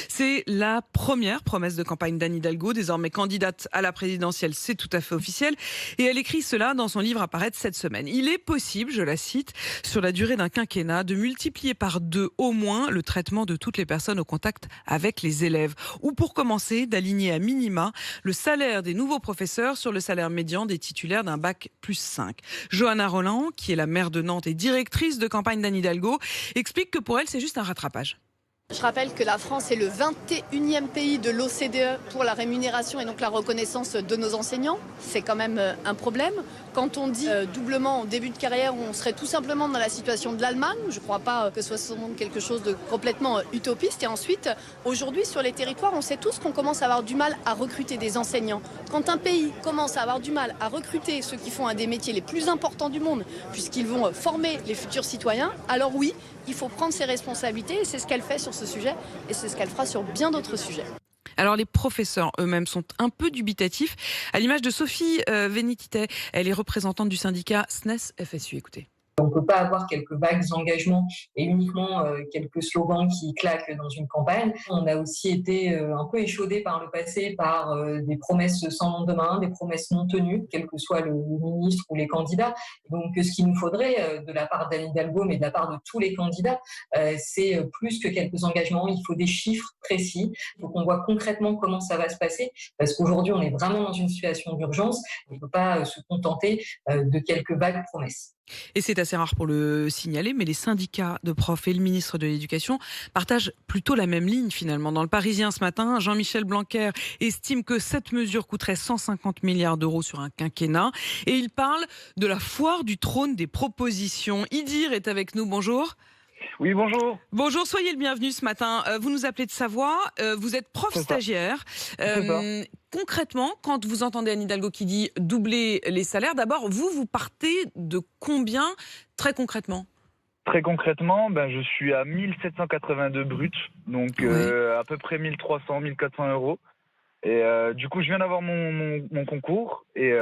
C'est la première promesse de campagne d'Anne Hidalgo, désormais candidate à la présidentielle, c'est tout à fait officiel. Et elle écrit cela dans son livre à paraître cette semaine. Il est possible, je la cite, sur la durée d'un quinquennat, de multiplier par 2 au moins le traitement de toutes les personnes au contact avec les élèves. Ou pour commencer, d'aligner à minima le salaire des nouveaux professeurs sur le salaire médian des titulaires d'un bac plus 5. Johanna Roland, qui est la maire de Nantes et directrice de campagne d'Anne Hidalgo, explique que pour elle, c'est juste un rattrapage. Je rappelle que la France est le 21e pays de l'OCDE pour la rémunération et donc la reconnaissance de nos enseignants. C'est quand même un problème. Quand on dit doublement en début de carrière, on serait tout simplement dans la situation de l'Allemagne. Je ne crois pas que ce soit quelque chose de complètement utopiste. Et ensuite, aujourd'hui, sur les territoires, on sait tous qu'on commence à avoir du mal à recruter des enseignants. Quand un pays commence à avoir du mal à recruter ceux qui font un des métiers les plus importants du monde, puisqu'ils vont former les futurs citoyens, alors oui, il faut prendre ses responsabilités et c'est ce qu'elle fait sur ce sujet et c'est ce qu'elle fera sur bien d'autres sujets. Alors les professeurs eux-mêmes sont un peu dubitatifs, à l'image de Sophie Vénititet. Elle est représentante du syndicat SNES-FSU. Écoutez. On ne peut pas avoir quelques vagues engagements et uniquement quelques slogans qui claquent dans une campagne. On a aussi été un peu échaudé par le passé par des promesses sans lendemain, des promesses non tenues, quel que soit le ministre ou les candidats. Donc ce qu'il nous faudrait de la part d'Anne Hidalgo, mais de la part de tous les candidats, c'est plus que quelques engagements. Il faut des chiffres précis. Il faut qu'on voit concrètement comment ça va se passer, parce qu'aujourd'hui on est vraiment dans une situation d'urgence. On ne peut pas se contenter de quelques vagues promesses. Et c'est assez rare pour le signaler, mais les syndicats de profs et le ministre de l'Éducation partagent plutôt la même ligne finalement. Dans le Parisien ce matin, Jean-Michel Blanquer estime que cette mesure coûterait 150 milliards d'euros sur un quinquennat. Et il parle de la foire du trône des propositions. Idir est avec nous, bonjour. Oui, bonjour. Bonjour, soyez le bienvenu ce matin. Vous nous appelez de Savoie, vous êtes prof stagiaire. C'est ça. Concrètement, quand vous entendez Anne Hidalgo qui dit doubler les salaires, d'abord, vous partez de combien très concrètement ? Très concrètement, je suis à 1782 bruts, donc Oui. à peu près 1300, 1400 euros. Et du coup, je viens d'avoir mon concours et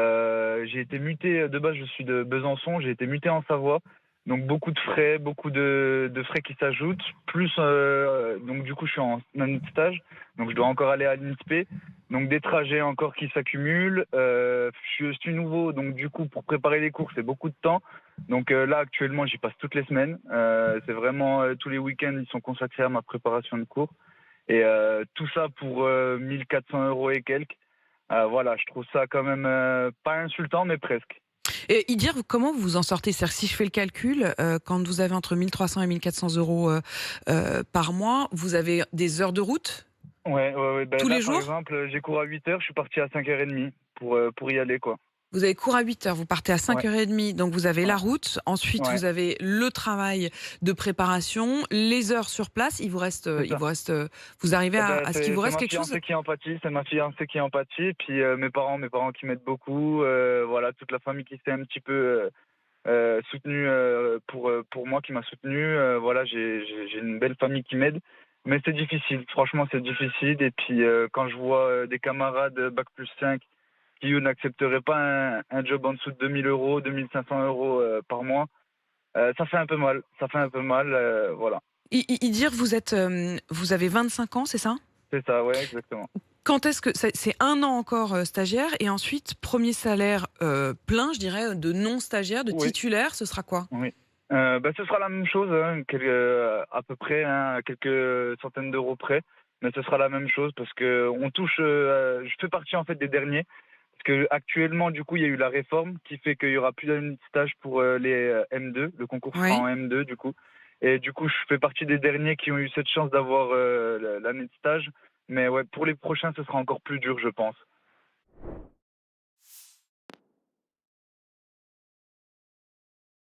j'ai été muté, de base je suis de Besançon, j'ai été muté en Savoie. Donc beaucoup de frais, beaucoup de frais qui s'ajoutent. Plus, donc du coup, je suis en année de stage, donc je dois encore aller à l'INSPE. Donc des trajets encore qui s'accumulent. Je suis nouveau, donc du coup, pour préparer les cours, c'est beaucoup de temps. Donc là, actuellement, j'y passe toutes les semaines. C'est vraiment tous les week-ends, ils sont consacrés à ma préparation de cours. Et tout ça pour 1400 euros et quelques. Voilà, je trouve ça quand même pas insultant, mais presque. Et Idir, comment vous vous en sortez ? C'est-à-dire, si je fais le calcul, quand vous avez entre 1300 et 1400 euros par mois, vous avez des heures de route ? Ouais. Tous Là, les par jours ? exemple, j'ai cours à 8h, je suis parti à 5h30 pour y aller, quoi. Vous avez cours à 8h, vous partez à 5h30, donc vous avez la Ouais. route, ensuite Ouais. vous avez le travail de préparation, les heures sur place, il vous reste, C'est ça. vous arrivez à ce qu'il vous C'est reste ma quelque chose ? fiancée qui en pâtit, c'est ma fiancée qui en pâtit, puis mes parents qui m'aident beaucoup, voilà, toute la famille qui s'est un petit peu soutenue pour moi, qui m'a soutenu, voilà, j'ai une belle famille qui m'aide, mais c'est difficile, franchement c'est difficile, et puis quand je vois des camarades bac plus 5 qui eux n'accepteraient pas un job en dessous de 2000 euros, 2500 euros par mois, ça fait un peu mal, voilà. Idir, vous avez 25 ans, c'est ça ? C'est ça, ouais, exactement. Quand est-ce que c'est un an encore stagiaire et ensuite premier salaire plein, je dirais, de non stagiaire, de Oui. titulaire, ce sera quoi ? Oui. Ce sera la même chose, hein, à peu près, hein, à quelques centaines d'euros près, mais ce sera la même chose parce que on touche. Je fais partie en fait des derniers, parce que actuellement, du coup, il y a eu la réforme qui fait qu'il y aura plus d'années de stage pour les M2, le concours sera Oui. en M2 du coup, et du coup, je fais partie des derniers qui ont eu cette chance d'avoir l'année de stage, mais ouais, pour les prochains, ce sera encore plus dur, je pense.